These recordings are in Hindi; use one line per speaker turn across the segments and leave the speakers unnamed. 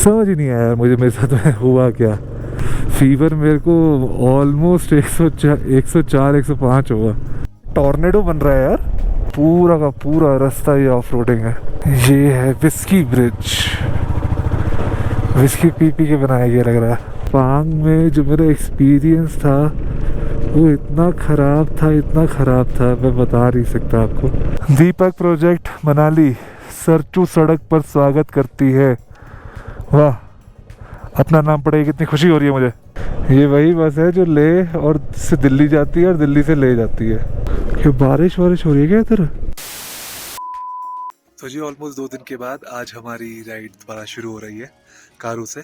समझ ही नहीं आया यार मुझे मेरे साथ में हुआ क्या। फीवर मेरे को ऑलमोस्ट 104 105 होगा। टॉर्नेडो बन रहा है यार, पूरा का पूरा रास्ता ये ऑफ रोडिंग है। ये है whisky bridge, whisky P P के बनाया गया लग रहा है। पांग में जो मेरा एक्सपीरियंस था वो इतना ख़राब था मैं बता नहीं सकता आपको। दीपक प्रोजेक्ट मनाली सरचू सड़क पर स्वागत करती है। वाह, अपना नाम पढ़े कितनी खुशी हो रही है मुझे। ये वही बस है जो ले और से दिल्ली जाती है और दिल्ली से ले जाती है। क्यों बारिश हो रही है क्या इधर? तो जी ऑलमोस्ट 2 दिन के बाद आज हमारी राइड दोबारा शुरू हो रही है कारू से,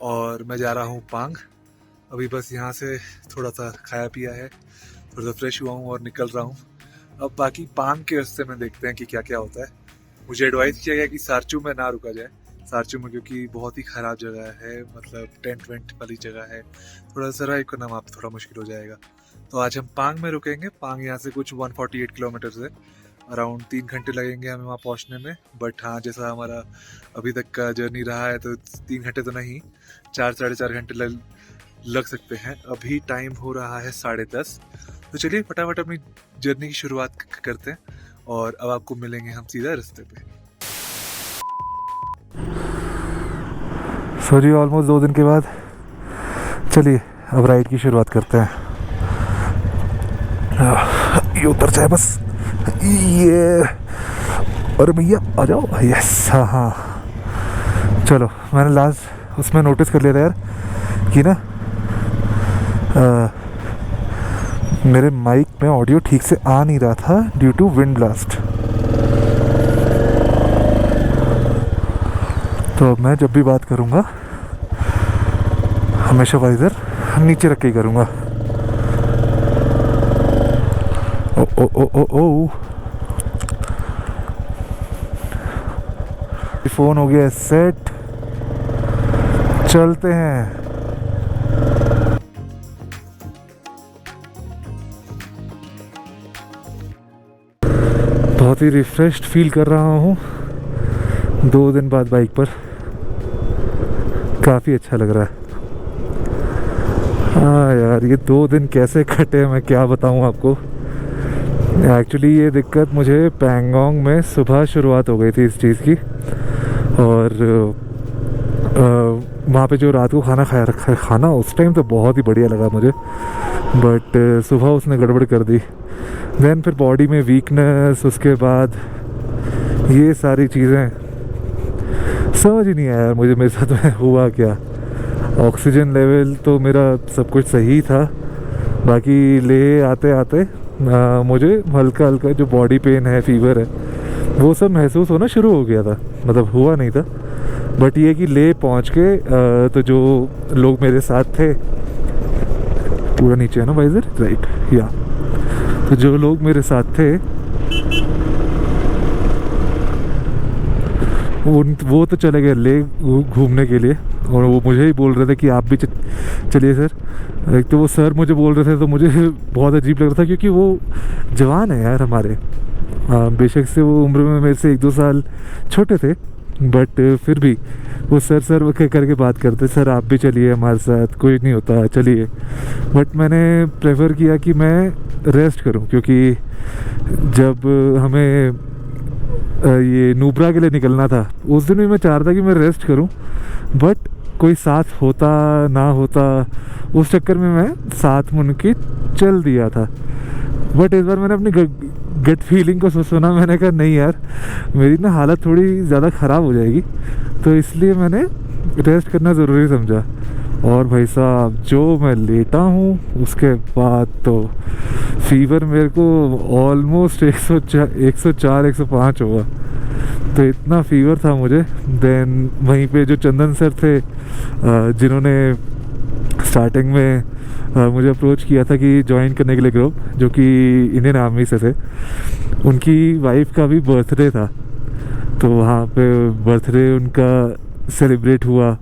और मैं जा रहा हूँ पांग। अभी बस यहाँ से थोड़ा सा खाया पिया है, थोड़ा सा फ्रेश हुआ हूँ और निकल रहा हूँ। अब बाकी पांग के रास्ते में देखते हैं कि क्या क्या होता है। मुझे एडवाइस किया गया कि सारचू में ना रुका जाए, सारचू में, क्योंकि बहुत ही ख़राब जगह है, मतलब टेंट वेंट वाली जगह है, थोड़ा सर्वाइव करना वहाँ पे थोड़ा मुश्किल हो जाएगा। तो आज हम पांग में रुकेंगे। पांग यहाँ से कुछ 148 किलोमीटर है, अराउंड 3 घंटे लगेंगे हमें वहाँ पहुँचने में। बट हाँ, जैसा हमारा अभी तक का जर्नी रहा है तो 3 घंटे तो नहीं, 4 साढ़े 4 घंटे लग सकते हैं। अभी टाइम हो रहा है 10:30। तो चलिए फटाफट अपनी जर्नी की शुरुआत करते हैं और अब आपको मिलेंगे हम सीधा रास्ते पे। सॉरी, ऑलमोस्ट 2 दिन के बाद चलिए अब राइड की शुरुआत करते हैं। ये उतर जाए बस, ये, अरे भैया आ जाओ। यस, हाँ चलो। मैंने लास्ट उसमें नोटिस कर लिया था यार कि ना मेरे माइक में ऑडियो ठीक से आ नहीं रहा था ड्यू टू विंड ब्लास्ट। तो मैं जब भी बात करूँगा हमेशा वाइजर नीचे रख के ही करूँगा। ओ ओ ओ ओ ओ, फोन हो गया सेट, चलते हैं। बहुत ही रिफ्रेश्ड फील कर रहा हूँ 2 दिन बाद बाइक पर, काफ़ी अच्छा लग रहा है। हाँ यार, ये 2 दिन कैसे कटे मैं क्या बताऊँ आपको। एक्चुअली ये दिक्कत मुझे पैंगोंग में सुबह शुरुआत हो गई थी इस चीज़ की, और वहाँ पे जो रात को खाना खाया रखा खाना उस टाइम तो बहुत ही बढ़िया लगा मुझे, बट सुबह उसने गड़बड़ कर दी। देन फिर बॉडी में वीकनेस, उसके बाद ये सारी चीज़ें समझ ही नहीं आया मुझे मेरे साथ में हुआ क्या। ऑक्सीजन लेवल तो मेरा सब कुछ सही था, बाकी ले आते आते मुझे हल्का हल्का जो बॉडी पेन है, फीवर है, वो सब महसूस होना शुरू हो गया था। मतलब हुआ नहीं था, बट ये कि ले पहुंच के तो जो लोग मेरे साथ थे, पूरा नीचे है ना वाइजर, राइट या, तो जो लोग मेरे साथ थे वो तो चले गए ले घूमने के लिए, और वो मुझे ही बोल रहे थे कि आप भी चलिए सर। एक तो वो सर मुझे बोल रहे थे तो मुझे बहुत अजीब लग रहा था, क्योंकि वो जवान है यार हमारे। बेशक से वो उम्र में मेरे से 1-2 साल छोटे थे, बट फिर भी वो सर करके बात करते, सर आप भी चलिए हमारे साथ, कोई नहीं होता चलिए। बट मैंने प्रेफर किया कि मैं रेस्ट करूं, क्योंकि जब हमें ये नुब्रा के लिए निकलना था उस दिन भी मैं चाह रहा था कि मैं रेस्ट करूं, बट कोई साथ होता ना होता उस चक्कर में मैं साथ में उनके चल दिया था। बट इस बार मैंने अपनी गट फीलिंग को सुना, मैंने कहा नहीं यार, मेरी ना हालत थोड़ी ज़्यादा ख़राब हो जाएगी, तो इसलिए मैंने रेस्ट करना ज़रूरी समझा। और भाई साहब जो मैं लेटा हूँ उसके बाद तो फीवर मेरे को ऑलमोस्ट 104 105 होगा, तो इतना फीवर था मुझे। देन वहीं पे जो चंदन सर थे जिन्होंने स्टार्टिंग में मुझे अप्रोच किया था कि ज्वाइन करने के लिए ग्रुप, जो कि इंडियन आर्मी से थे, उनकी वाइफ का भी बर्थडे था, तो वहाँ पे बर्थडे उनका सेलिब्रेट हुआ।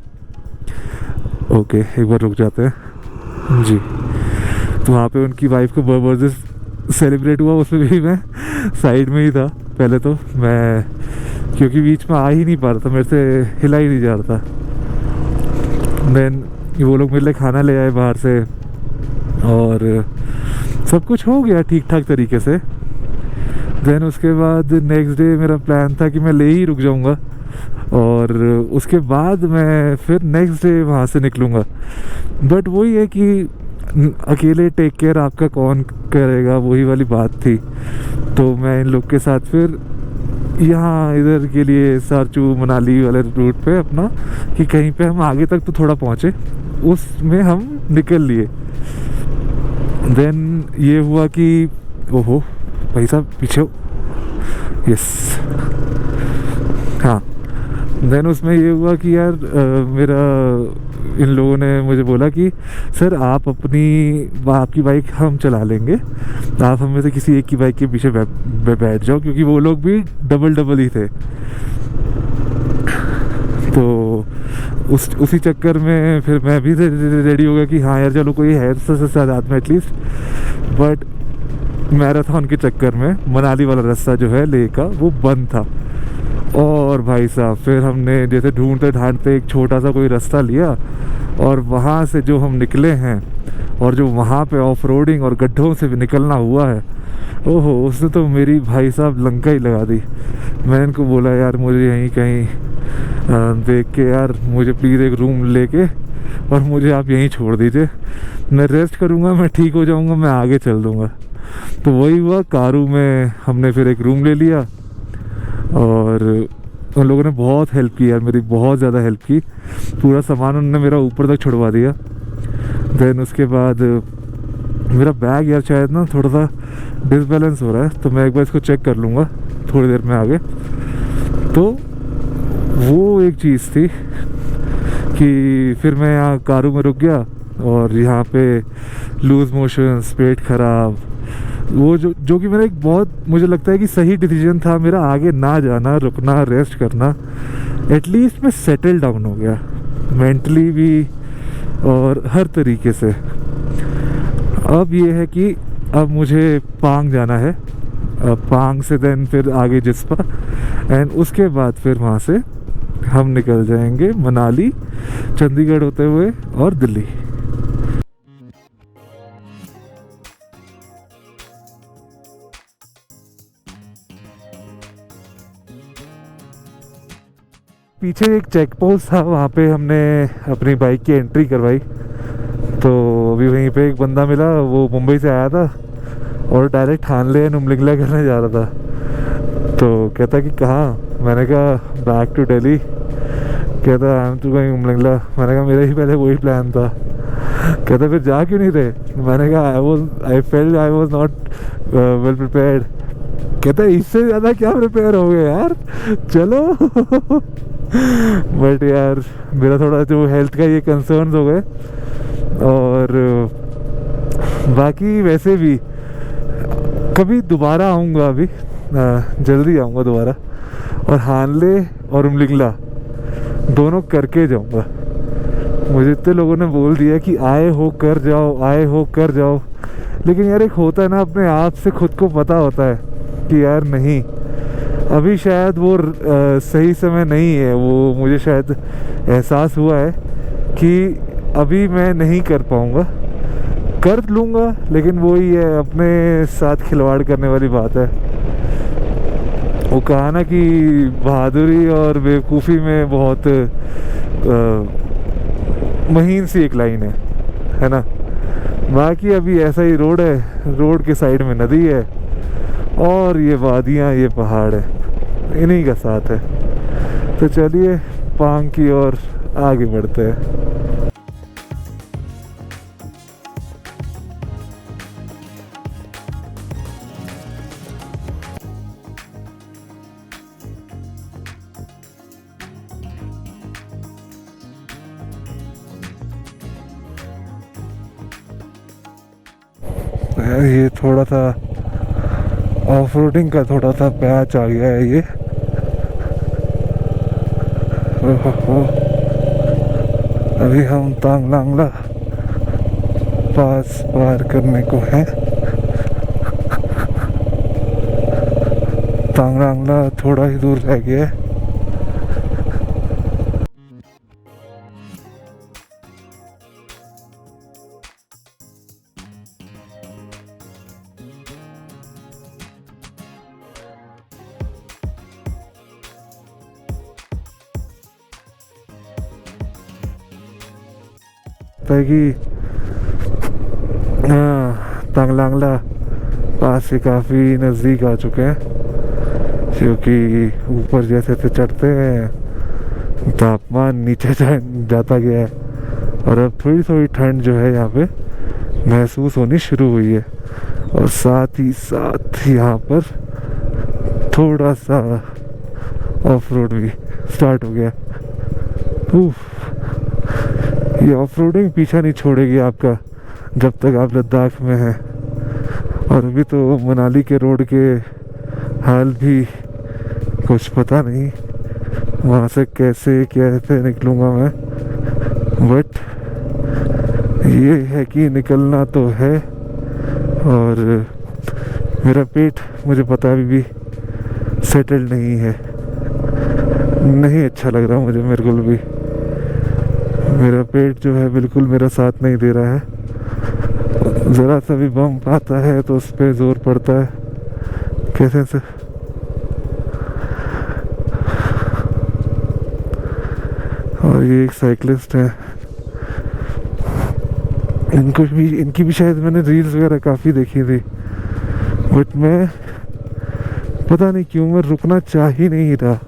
ओके, एक बार रुक जाते हैं जी। तो वहाँ पे उनकी वाइफ को बर्थडे सेलिब्रेट हुआ, उसमें भी मैं साइड में ही था। पहले तो मैं, क्योंकि बीच में आ ही नहीं पा रहा था, मेरे से हिला ही नहीं जा रहा था, देन वो लोग मेरे लिए खाना ले आए बाहर से और सब कुछ हो गया ठीक ठाक तरीके से। देन उसके बाद नेक्स्ट डे मेरा प्लान था कि मैं ले ही रुक जाऊंगा और उसके बाद मैं फिर नेक्स्ट डे वहाँ से निकलूँगा। बट वही है कि अकेले टेक केयर आपका कौन करेगा, वही वाली बात थी। तो मैं इन लोग के साथ फिर यहाँ इधर के लिए सारचू मनाली वाले रूट पे अपना कि कहीं पे हम आगे तक तो थोड़ा पहुँचे, उसमें हम निकल लिए। देन ये हुआ कि ओहो भाई साहब पीछे हो, यस हाँ। देन उसमें ये हुआ कि यार मेरा इन लोगों ने मुझे बोला कि सर आप आपकी बाइक हम चला लेंगे, आप हम में से किसी एक की बाइक के पीछे बैठ जाओ, क्योंकि वो लोग भी डबल ही थे। तो उसी चक्कर में फिर मैं भी रेडी हो गया कि हाँ यार चलो कोई है साथ में एटलीस्ट। बट मैराथन के चक्कर में मनाली वाला रास्ता जो है लेह का वो बंद था। और भाई साहब फिर हमने जैसे ढूंढते ढांढते एक छोटा सा कोई रास्ता लिया और वहाँ से जो हम निकले हैं और जो वहाँ पे ऑफ रोडिंग और गड्ढों से भी निकलना हुआ है, ओहो उसने तो मेरी भाई साहब लंका ही लगा दी। मैंने इनको बोला यार मुझे यहीं कहीं देख के यार मुझे प्लीज़ एक रूम लेके और मुझे आप यहीं छोड़ दीजिए, मैं रेस्ट करूँगा, मैं ठीक हो जाऊँगा, मैं आगे चल दूँगा। तो वही हुआ, कारू में हमने फिर एक रूम ले लिया और उन लोगों ने बहुत हेल्प की यार, मेरी बहुत ज़्यादा हेल्प की। पूरा सामान उन्होंने मेरा ऊपर तक छुड़वा दिया। देन उसके बाद मेरा बैग यार शायद ना थोड़ा सा डिसबैलेंस हो रहा है, तो मैं एक बार इसको चेक कर लूँगा थोड़ी देर में आगे। तो वो एक चीज़ थी कि फिर मैं यहाँ कारू में रुक गया और यहाँ पे लूज़ मोशंस, पेट ख़राब, वो जो कि मेरा एक बहुत मुझे लगता है कि सही डिसीजन था मेरा, आगे ना जाना, रुकना, रेस्ट करना। एटलीस्ट मैं सेटल डाउन हो गया मेंटली भी और हर तरीके से। अब ये है कि अब मुझे पांग जाना है, पांग से देन फिर आगे जिस्पा एंड उसके बाद फिर वहाँ से हम निकल जाएंगे मनाली, चंडीगढ़ होते हुए और दिल्ली। पीछे एक चेक पोस्ट था, वहाँ पे हमने अपनी बाइक की एंट्री करवाई। तो अभी वहीं पे एक बंदा मिला, वो मुंबई से आया था और डायरेक्ट हानले नुमलिंगला करने जा रहा था। तो कहता कि कहाँ, मैंने कहा बैक टू दिल्ली। कहता आई एम टू गोइंग नुमलिंगला। मैंने कहा मेरा ही पहले वही प्लान था। कहता फिर जा क्यों नहीं रहे? मैंने कहा I felt I was not well prepared. कहता इससे ज़्यादा क्या प्रिपेयर हो गए यार, चलो। बट यार मेरा थोड़ा जो हेल्थ का ये कंसर्न्स हो गए और बाकी वैसे भी कभी दोबारा आऊँगा, अभी जल्दी आऊँगा दोबारा और हानले और उमलिंगला दोनों करके जाऊँगा। मुझे इतने लोगों ने बोल दिया कि आए हो कर जाओ, आए हो कर जाओ, लेकिन यार एक होता है ना, अपने आप से खुद को पता होता है कि यार नहीं, अभी शायद वो सही समय नहीं है। वो मुझे शायद एहसास हुआ है कि अभी मैं नहीं कर पाऊँगा, कर लूँगा, लेकिन वही है अपने साथ खिलवाड़ करने वाली बात है। वो कहा ना कि बहादुरी और बेवकूफ़ी में बहुत महीन सी एक लाइन है ना। बाकी अभी ऐसा ही रोड है, रोड के साइड में नदी है और ये वादियाँ, ये पहाड़ है, इन्हीं का साथ है। तो चलिए पांग की ओर आगे बढ़ते हैं। ये थोड़ा सा ऑफ रोडिंग का थोड़ा सा पैच आ गया है ये। अभी हम तांगलांगला पास पार करने को है। तांगलांगला थोड़ा ही दूर रह गया है। लगता है कि तांगलांगला पास से काफ़ी नज़दीक आ चुके हैं, क्योंकि ऊपर जैसे जैसे चढ़ते हैं तापमान नीचे जाता गया है और अब थोड़ी थोड़ी ठंड जो है यहाँ पे महसूस होनी शुरू हुई है। और साथ ही साथ यहाँ पर थोड़ा सा ऑफ रोड भी स्टार्ट हो गया। ये ऑफ रोडिंग पीछा नहीं छोड़ेगी आपका जब तक आप लद्दाख में हैं। और अभी तो मनाली के रोड के हाल भी कुछ पता नहीं, वहाँ से कैसे निकलूँगा मैं, बट ये है कि निकलना तो है। और मेरा पेट मुझे पता अभी भी सेटल्ड नहीं है, नहीं अच्छा लग रहा मुझे बिल्कुल भी। मेरा पेट जो है बिल्कुल मेरा साथ नहीं दे रहा है। ज़रा सा भी बम्प आता है तो उस पर ज़ोर पड़ता है कैसे से। और ये एक साइकिलिस्ट है, इनकी भी शायद मैंने रील्स वगैरह काफ़ी देखी थी, बट मैं पता नहीं क्यों मैं रुकना चाह ही नहीं रहा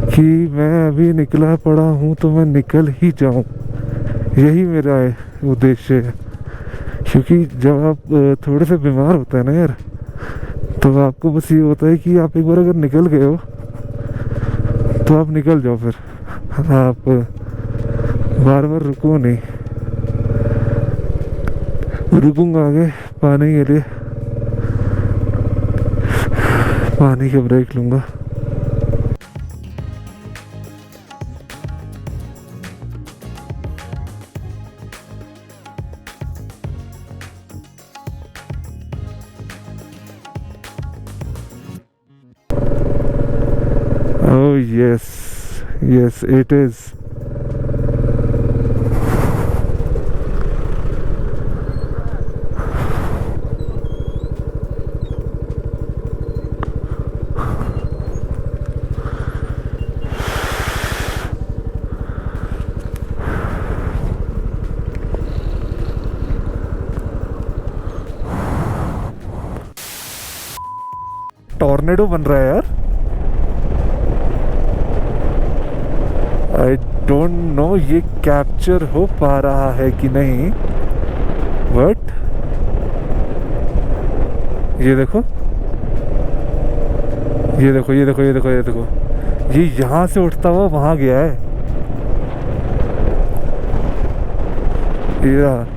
कि मैं अभी निकला पड़ा हूँ तो मैं निकल ही जाऊँ। यही मेरा उद्देश्य है, क्योंकि जब आप थोड़े से बीमार होते हैं ना यार, तो आपको बस ये होता है कि आप एक बार अगर निकल गए हो तो आप निकल जाओ, फिर आप बार बार रुको नहीं। रुकूंगा आगे पानी के लिए, पानी का ब्रेक लूँगा। Oh yes, yes it is. Tornado बन रहा है यार। आई डोंट नो ये कैप्चर हो पा रहा है कि नहीं, बट ये देखो ये देखो ये देखो ये देखो ये देखो, ये यहाँ से उठता हुआ वहाँ गया है। ये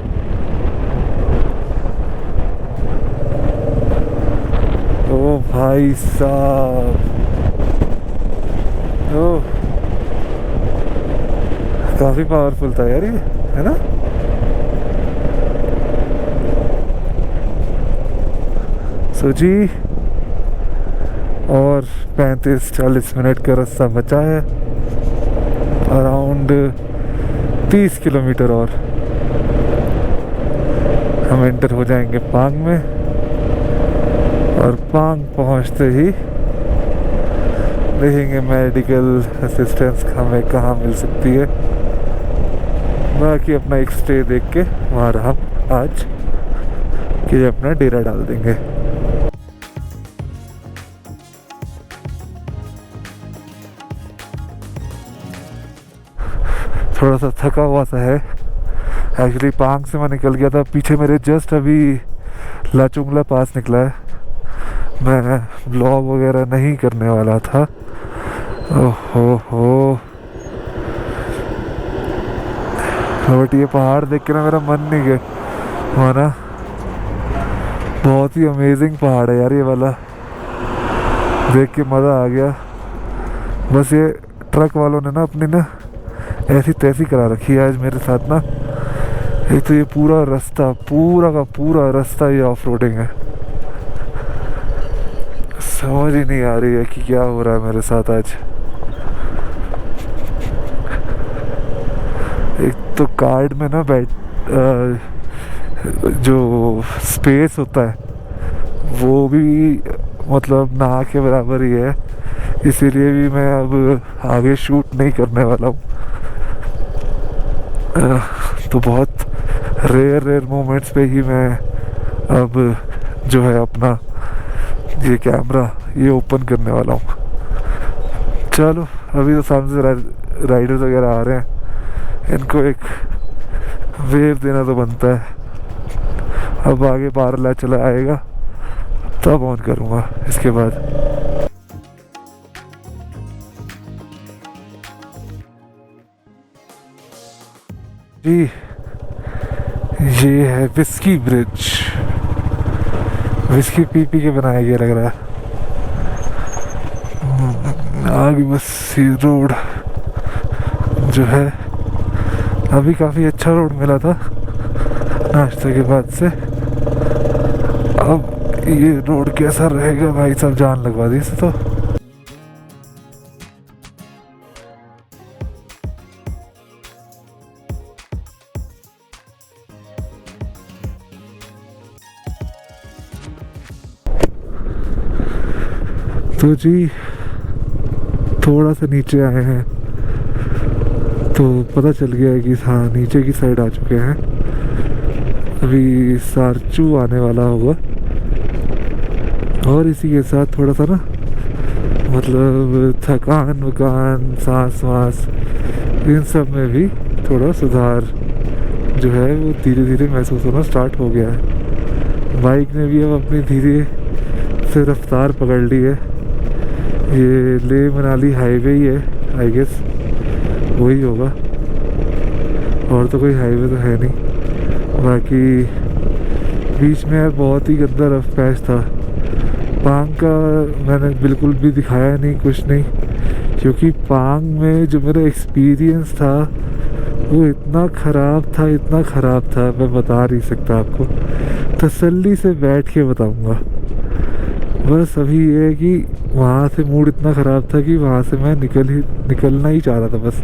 ओ भाई साहब, ओ काफी पावरफुल था यार ये, है ना। सो जी, और 35-40 मिनट का रास्ता बचा है, अराउंड 30 किलोमीटर और हम एंटर हो जाएंगे पांग में। और पांग पहुंचते ही देखेंगे मेडिकल असिस्टेंस हमें कहाँ मिल सकती है। बाकी अपना एक स्टे देख के वहाँ रहा आज कि अपना डेरा डाल देंगे। थोड़ा सा थका हुआ सा है एक्चुअली। पांग से मैं निकल गया था, पीछे मेरे जस्ट अभी लाचुंगला पास निकला है। मैं ब्लॉग वगैरह नहीं करने वाला था। ओहो, बट ये पहाड़ देख के ना मेरा मन नहीं गया माना। बहुत ही अमेजिंग पहाड़ है यार ये वाला, देख के मज़ा आ गया। बस ये ट्रक वालों ने ना अपनी ना ऐसी तैसी करा रखी है आज मेरे साथ ना। एक तो ये पूरा रास्ता, पूरा का पूरा रास्ता ये ऑफ रोडिंग है। समझ ही नहीं आ रही है कि क्या हो रहा है मेरे साथ आज। एक तो कार्ड में ना जो स्पेस होता है वो भी मतलब ना के बराबर ही है, इसीलिए भी मैं अब आगे शूट नहीं करने वाला हूँ। तो बहुत रेयर मोमेंट्स पे ही मैं अब जो है अपना ये कैमरा ये ओपन करने वाला हूँ। चलो अभी तो सामने से राइडर्स वगैरह आ रहे हैं, इनको एक वेव देना तो बनता है। अब आगे पारला चला आएगा तब ऑन करूँगा इसके बाद। जी ये है विस्की ब्रिज, विस्की पी के बनाया गया लग रहा है। आगे बस ये रोड जो है अभी काफ़ी अच्छा रोड मिला था नाश्ते के बाद से। अब ये रोड कैसा रहेगा भाई साहब, जान लगवा दी इसे तो जी थोड़ा सा नीचे आए हैं तो पता चल गया है कि हाँ नीचे की साइड आ चुके हैं। अभी सारचू आने वाला होगा और इसी के साथ थोड़ा सा ना मतलब थकान वकान सांस वास इन सब में भी थोड़ा सुधार जो है वो धीरे धीरे महसूस होना स्टार्ट हो गया है। बाइक ने भी अब अपनी धीरे से रफ्तार पकड़ ली है। ये ले मनाली हाईवे ही है आई गेस, वही होगा, और तो कोई हाईवे तो है नहीं। बाकी बीच में यार बहुत ही गंदा रफ पैच था। पांग का मैंने बिल्कुल भी दिखाया नहीं, कुछ नहीं, क्योंकि पांग में जो मेरा एक्सपीरियंस था वो इतना ख़राब था मैं बता नहीं सकता आपको। तसल्ली से बैठ के बताऊंगा। बस अभी ये है कि वहाँ से मूड इतना ख़राब था कि वहाँ से मैं निकलना ही चाह रहा था बस,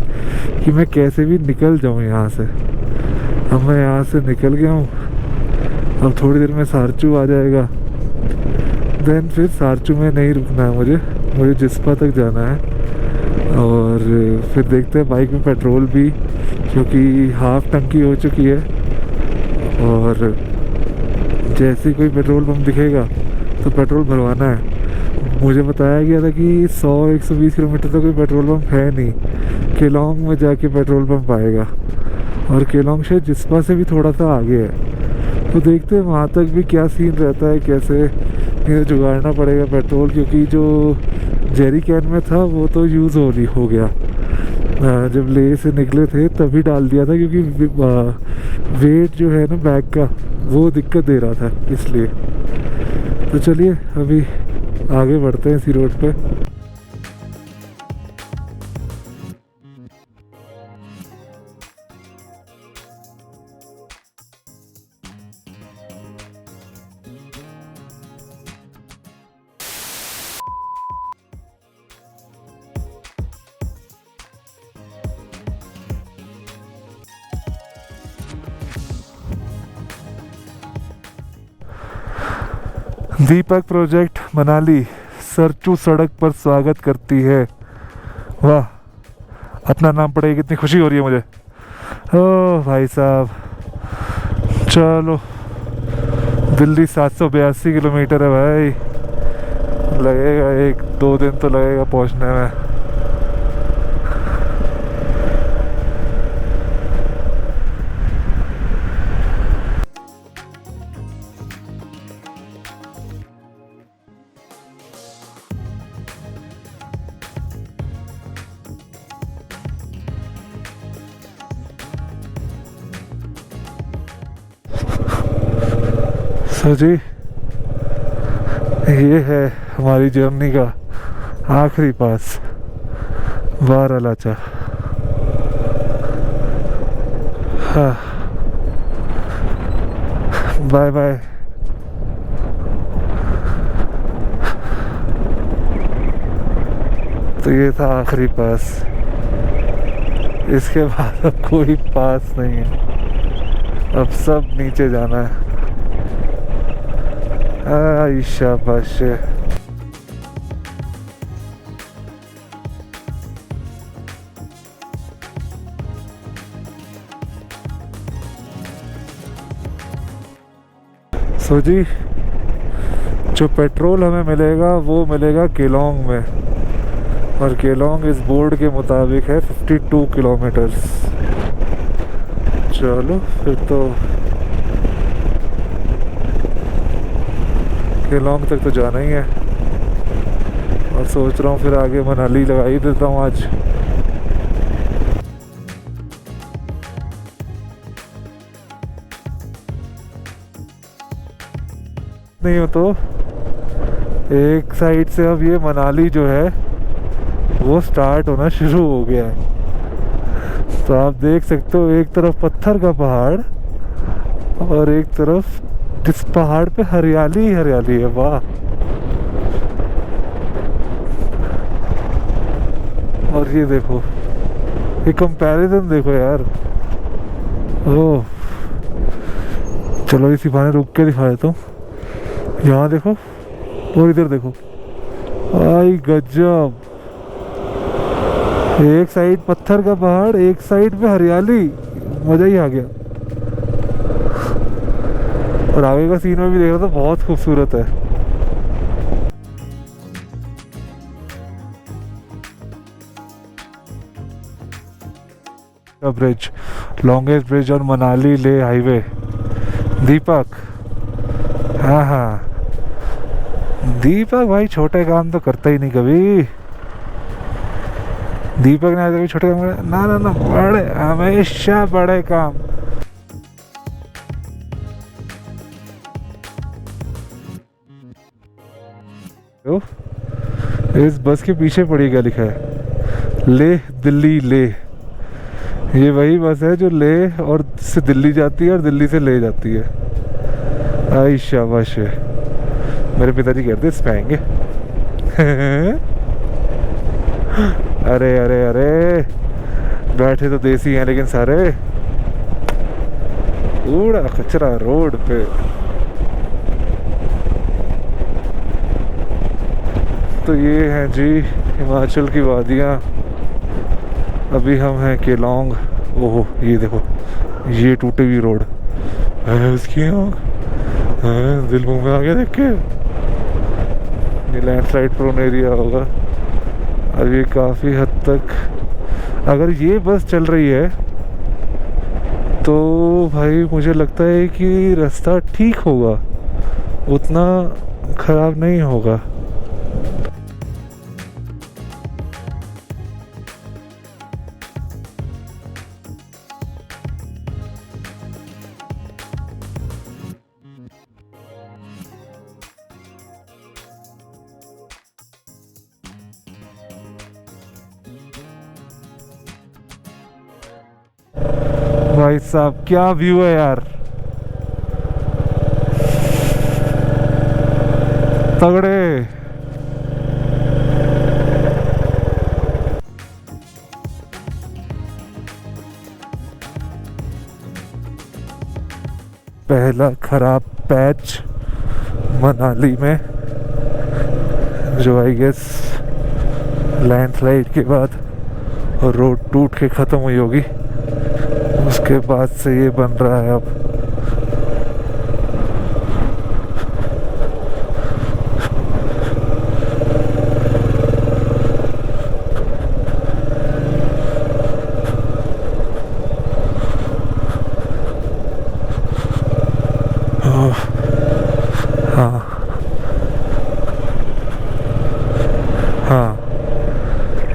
कि मैं कैसे भी निकल जाऊँ यहाँ से। अब मैं यहाँ से निकल गया हूँ, अब थोड़ी देर में सारचू आ जाएगा, देन फिर सारचू में नहीं रुकना है मुझे जिस्पा तक जाना है। और फिर देखते हैं बाइक में पेट्रोल भी, क्योंकि हाफ टंकी हो चुकी है, और जैसे ही कोई पेट्रोल पंप दिखेगा तो पेट्रोल भरवाना है। मुझे बताया गया था कि 100-120 किलोमीटर तो कोई पेट्रोल पंप है नहीं, केलोंग में जाके पेट्रोल पंप आएगा, और केलोंग शायद जिस्पा से भी थोड़ा सा आगे है। तो देखते हैं वहाँ तक भी क्या सीन रहता है, कैसे इन्हें जुगाड़ना पड़ेगा पेट्रोल, क्योंकि जो जेरी कैन में था वो तो यूज़ हो गया। जब ले से निकले थे तभी डाल दिया था, क्योंकि वेट जो है ना बैग का वो दिक्कत दे रहा था इसलिए। तो चलिए अभी आगे बढ़ते हैं इसी रोड पे। दीपक प्रोजेक्ट मनाली सरचू सड़क पर स्वागत करती है। वाह, अपना नाम पढ़ के कितनी खुशी हो रही है मुझे। ओह भाई साहब, चलो दिल्ली 782 किलोमीटर है भाई, लगेगा 1-2 दिन तो लगेगा पहुंचने में। तो जी ये है हमारी जर्नी का आखिरी पास, बारालाचा। हाँ, बाय बाय। तो ये था आखिरी पास, इसके बाद अब कोई पास नहीं है, अब सब नीचे जाना है। शाबाश। सो जी, जो पेट्रोल हमें मिलेगा वो मिलेगा केलोंग में, और केलोंग इस बोर्ड के मुताबिक है 52 किलोमीटर्स। चलो फिर तो केलोंग तक तो जाना ही है, और सोच रहा हूँ फिर आगे मनाली लगा ही देता हूँ आज। नहीं हो तो एक साइड से अब ये मनाली जो है वो स्टार्ट होना शुरू हो गया है। तो आप देख सकते हो, एक तरफ पत्थर का पहाड़ और एक तरफ जिस पहाड़ पे हरियाली ही हरियाली है। वाह। और ये देखो, ये कंपैरिजन देखो यार। ओह, चलो इसी बहाने रुक के दिखा देता हूँ। यहाँ देखो और इधर देखो, आई गजब। एक साइड पत्थर का पहाड़, एक साइड पे हरियाली, मजा ही आ गया। और आगे का सीन में भी देख रहा था, बहुत खूबसूरत है। ब्रिज, लॉन्गेस्ट ब्रिज और मनाली ले हाईवे। दीपक, हाँ हाँ दीपक भाई छोटे काम तो करता ही नहीं कभी। दीपक ने आज कभी छोटे काम करे? ना ना ना, बड़े, हमेशा बड़े काम। तो इस बस के पीछे पड़ी क्या लिखा है? लेह दिल्ली लेह। ये वही बस है जो लेह और से दिल्ली जाती है और दिल्ली से ले जाती है। आई शाबाश है, मेरे पिताजी कहते इस पे आएंगे। अरे अरे अरे, बैठे तो देसी हैं लेकिन सारे कूड़ा कचरा रोड पे। तो ये हैं जी हिमाचल की वादियाँ। अभी हम हैं केलोंग। ओहो ये देखो, ये टूटी हुई रोड है उसकी। दिल मुंह में आ गया देख के। ये लैंडस्लाइड प्रोन एरिया होगा। अब ये काफ़ी हद तक, अगर ये बस चल रही है तो भाई मुझे लगता है कि रास्ता ठीक होगा, उतना ख़राब नहीं होगा। भाई साहब क्या व्यू है यार, तगड़े। पहला खराब पैच मनाली में, जो आई गेस लैंडस्लाइड के बाद रोड टूट के ख़त्म हुई होगी, उसके बाद से ये बन रहा है अब। हाँ हाँ,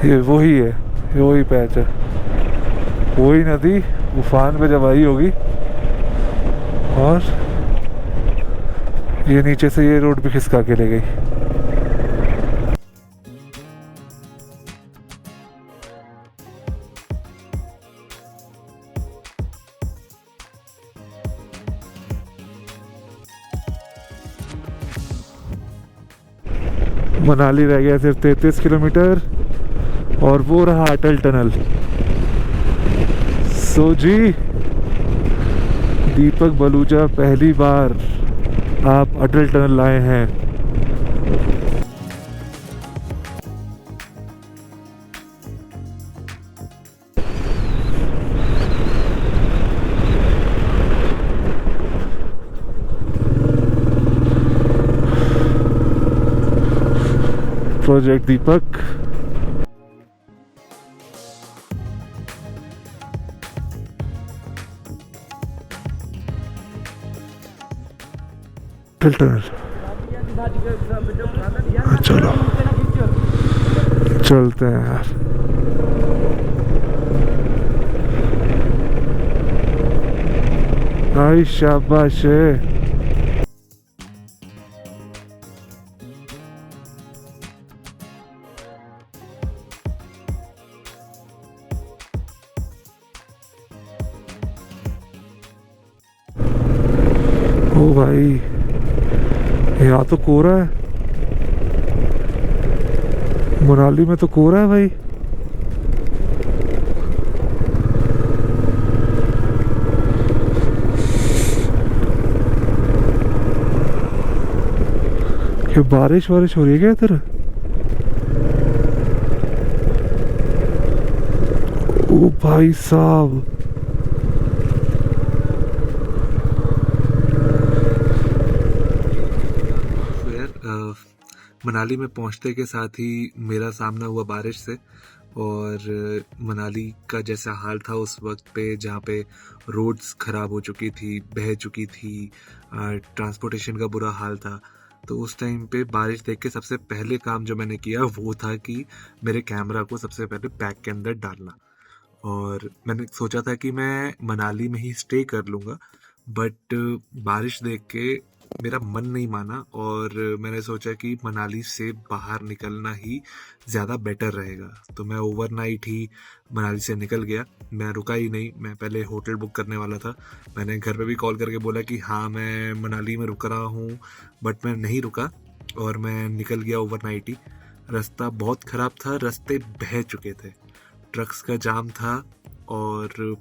ये वही है, ये वही पैच है, वही नदी उफान पे जब आई होगी। और ये नीचे से ये रोड भी खिसका के ले गई। मनाली रह गया सिर्फ 33 किलोमीटर, और वो रहा अटल टनल। सो जी दीपक बलूचा, पहली बार आप अटल टनल लाए हैं। प्रोजेक्ट दीपक। फिल्टर चलो चलते हैं यार। आई शाबाश है। ओ भाई यहाँ तो कोहरा है, मनाली में तो कोहरा है भाई। क्या बारिश वारिश हो रही है क्या इधर? ओ भाई साहब, मनाली में पहुंचते के साथ ही मेरा सामना हुआ बारिश से। और मनाली का जैसा हाल था उस वक्त पे, जहाँ पे रोड्स ख़राब हो चुकी थी, बह चुकी थी, ट्रांसपोर्टेशन का बुरा हाल था। तो उस टाइम पे बारिश देख के सबसे पहले काम जो मैंने किया वो था कि मेरे कैमरा को सबसे पहले बैग के अंदर डालना। और मैंने सोचा था कि मैं मनाली में ही स्टे कर लूँगा, बट बारिश देख के मेरा मन नहीं माना और मैंने सोचा कि मनाली से बाहर निकलना ही ज़्यादा बेटर रहेगा। तो मैं ओवरनाइट ही मनाली से निकल गया। मैं रुका ही नहीं, मैं पहले होटल बुक करने वाला था। मैंने घर पे भी कॉल करके बोला कि हाँ मैं मनाली में रुक रहा हूँ, बट मैं नहीं रुका और मैं निकल गया ओवरनाइट ही। रास्ता बहुत ख़राब था, रास्ते बह चुके थे, ट्रक्स का जाम था और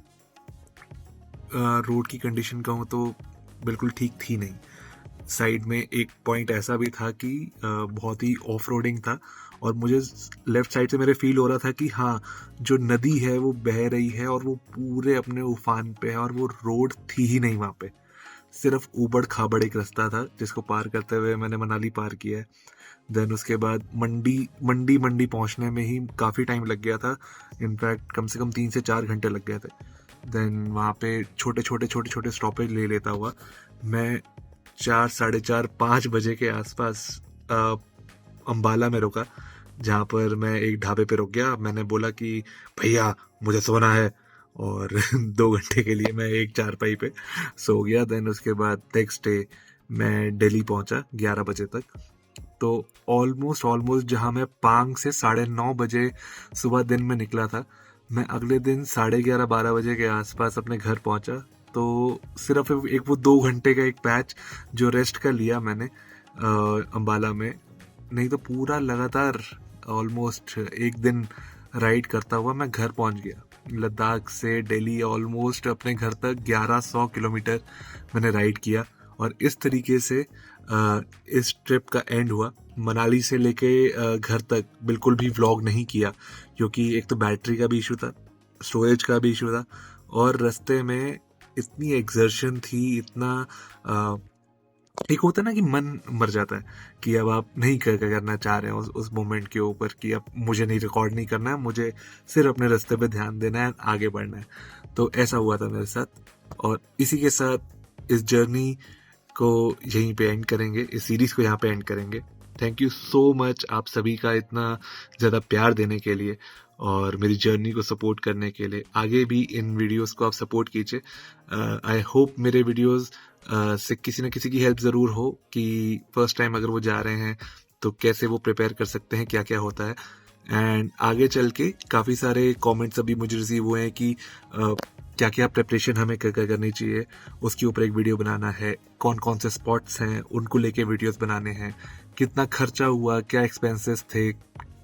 रोड की कंडीशन कहूँ तो बिल्कुल ठीक थी नहीं। साइड में एक पॉइंट ऐसा भी था कि बहुत ही ऑफ रोडिंग था और मुझे लेफ़्ट साइड से मेरे फील हो रहा था कि हाँ जो नदी है वो बह रही है और वो पूरे अपने उफान पे है और वो रोड थी ही नहीं वहाँ पे। सिर्फ ऊबड़ खाबड़ एक रास्ता था जिसको पार करते हुए मैंने मनाली पार किया है। देन उसके बाद मंडी पहुँचने में ही काफ़ी टाइम लग गया था। इनफैक्ट कम से कम 3 से 4 घंटे लग गए थे। देन वहाँ पे छोटे छोटे स्टॉपेज ले लेता हुआ मैं 4, साढ़े 4, 5 बजे के आसपास अम्बाला में रुका, जहाँ पर मैं एक ढाबे पे रुक गया। मैंने बोला कि भैया मुझे सोना है, और 2 घंटे के लिए मैं एक चारपाई पे सो गया। देन उसके बाद नेक्स्ट डे मैं दिल्ली पहुँचा 11 बजे तक। तो ऑलमोस्ट जहाँ मैं पांग से 9:30 बजे सुबह दिन में निकला था, मैं अगले दिन 11:30-12 बजे के आसपास अपने घर पहुँचा। तो सिर्फ एक वो 2 घंटे का एक पैच जो रेस्ट का लिया मैंने अम्बाला में, नहीं तो पूरा लगातार ऑलमोस्ट एक दिन राइड करता हुआ मैं घर पहुंच गया। लद्दाख से दिल्ली ऑलमोस्ट अपने घर तक 1100 किलोमीटर मैंने राइड किया। और इस तरीके से इस ट्रिप का एंड हुआ। मनाली से लेके घर तक बिल्कुल भी व्लॉग नहीं किया, क्योंकि एक तो बैटरी का भी इशू था, स्टोरेज का भी इशू था, और रास्ते में इतनी एक्सर्शन थी, इतना एक होता है ना कि मन मर जाता है कि अब आप नहीं करना चाह रहे हो उस मोमेंट के ऊपर कि अब मुझे नहीं रिकॉर्ड नहीं करना है, मुझे सिर्फ अपने रास्ते पे ध्यान देना है, आगे बढ़ना है। तो ऐसा हुआ था मेरे साथ, और इसी के साथ इस जर्नी को यहीं पे एंड करेंगे, इस सीरीज़ को यहाँ पे एंड करेंगे। थैंक यू सो मच आप सभी का इतना ज़्यादा प्यार देने के लिए और मेरी जर्नी को सपोर्ट करने के लिए। आगे भी इन वीडियोस को आप सपोर्ट कीजिए। आई होप मेरे वीडियोस से किसी न किसी की हेल्प ज़रूर हो कि फर्स्ट टाइम अगर वो जा रहे हैं तो कैसे वो प्रिपेयर कर सकते हैं, क्या क्या होता है। एंड आगे चल के काफ़ी सारे कमेंट्स अभी मुझे रिसीव हुए हैं कि क्या क्या प्रिपरेशन हमें क्या क्या करनी चाहिए, उसके ऊपर एक वीडियो बनाना है, कौन कौन से स्पॉट्स हैं उनको लेके वीडियोस बनाने हैं, कितना खर्चा हुआ, क्या एक्सपेंसेस थे,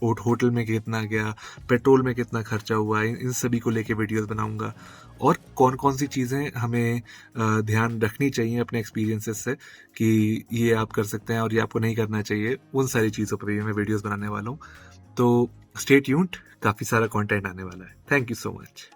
होटल में कितना गया, पेट्रोल में कितना खर्चा हुआ, इन सभी को लेके वीडियोस बनाऊंगा। और कौन कौन सी चीज़ें हमें ध्यान रखनी चाहिए अपने एक्सपीरियंसेस से कि ये आप कर सकते हैं और ये आपको नहीं करना चाहिए, उन सारी चीज़ों पर भी मैं वीडियोस बनाने वाला हूँ। तो स्टे ट्यून्ड, काफ़ी सारा कंटेंट आने वाला है। Thank you so much.